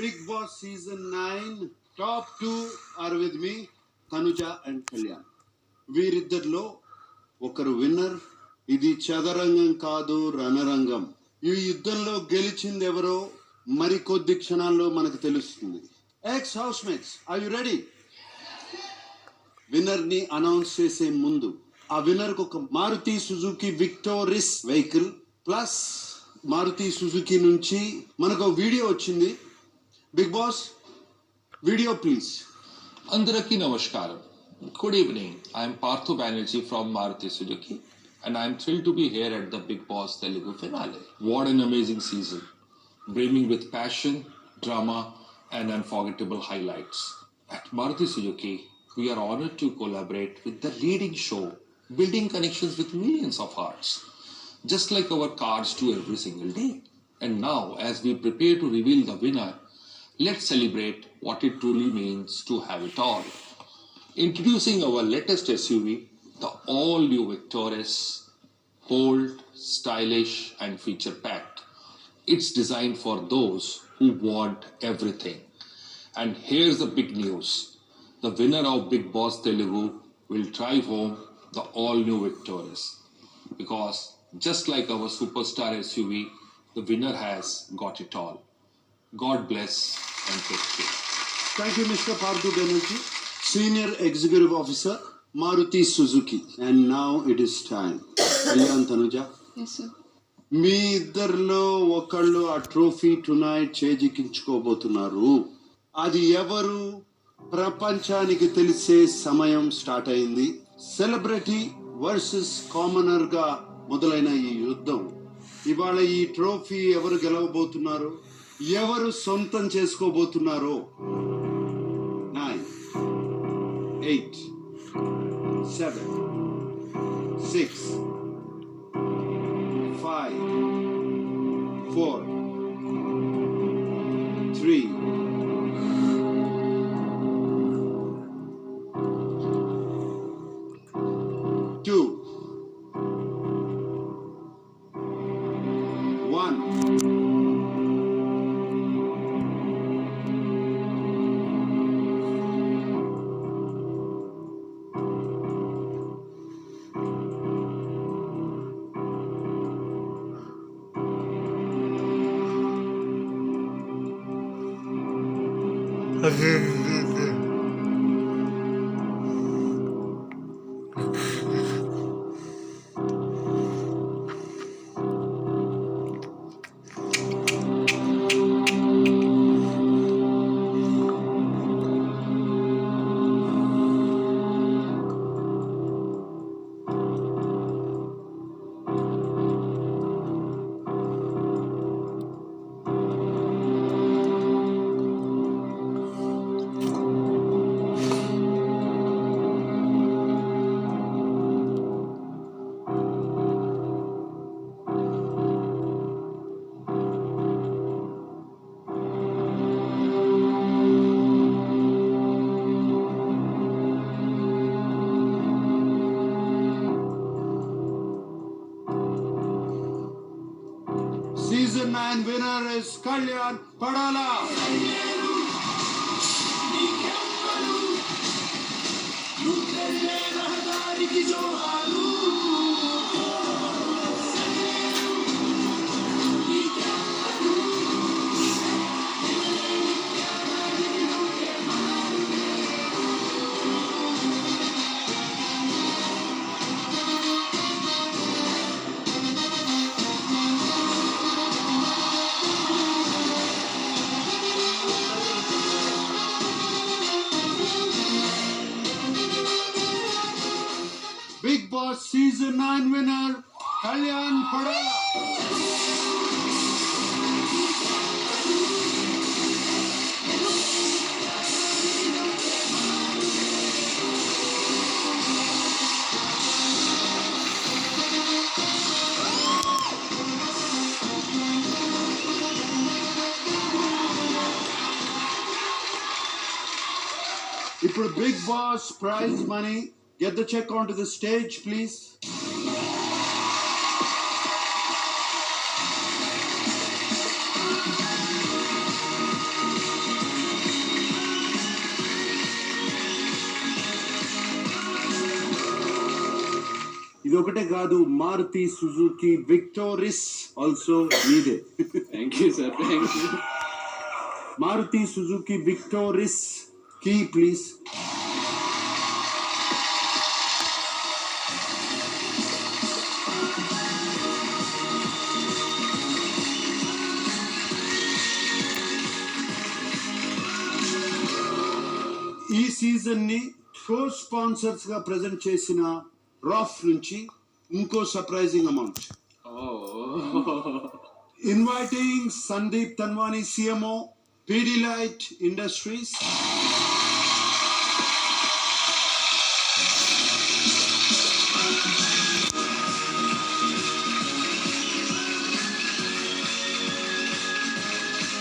Big Boss Season 9 top 2 are with me, Tanuja and Kalyan. వీరిద్దరిలో ఒకరు winner. ఇది చదరంగం కాదు, రణరంగం. ఈ యుద్ధంలో గెలిచింది ఎవరో మరికొద్ది క్షణాల్లో మనకు తెలుస్తుంది. Ex housemates, are you ready? Winner ని అనౌన్స్ చేసే ముందు ఆ విన్నర్ కు ఒక Maruti Suzuki Victoris vehicle plus Maruti Suzuki నుంచి మనకు వీడియో వచ్చింది. Bigg Boss video please. Andaraki Namaskaram. Good evening. I am Partho Banerjee from Maruti Suzuki and I am thrilled to be here at the Big Boss Telugu finale. What an amazing season, brimming with passion, drama and unforgettable highlights. At Maruti Suzuki, we are honored to collaborate with the leading show, building connections with millions of hearts, just like our cars do every single day. And now, as we prepare to reveal the winner, let's celebrate what it truly means to have it all. Introducing our latest SUV, the all-new Victoris, bold, stylish and feature-packed. It's designed for those who want everything. And here's the big news. The winner of Big Boss Telugu will drive home the all-new Victoris. Because just like our superstar SUV, the winner has got it all. God bless and take care. Thank you, Mr. Partho Banerjee, Senior Executive Officer, Maruti Suzuki. And now it is time. Kalyan, Tanuja. Yes, sir. మీ ఇద్దరిలో ఒకళ్ళు ఆ trophy tonight చేజిక్కించుకోబోతున్నారు. అది ఎవరు ప్రపంచానికి తెలిసే సమయం start అయింది. Celebrity versus commoner గా మొదలైన ఈ యుద్ధం ఇవాళ ఈ ట్రోఫీ ఎవరు గెలవబోతున్నారు, ఎవరు సొంతం చేసుకోబోతున్నారో 9 8 7 6 5 4 3 2 1. Season 9 winner is Kalyan Padala. Big Boss Season 9 winner, Kalyan Padala. ఇప్పుడు Big Boss prize money. Get the check onto the stage, please. ఇదొకటే కాదు, మారుతి సుజుకి విక్టోరిస్ ఆల్సో మీదే. Thank you sir, thank you. Maruti Suzuki Victoris కీ please. ఈ season ని show sponsors గా present చేసిన Roff నుంచి ఇంకో surprising amount. Inviting Sandeep Tanwani, CMO, Pidilite Industries,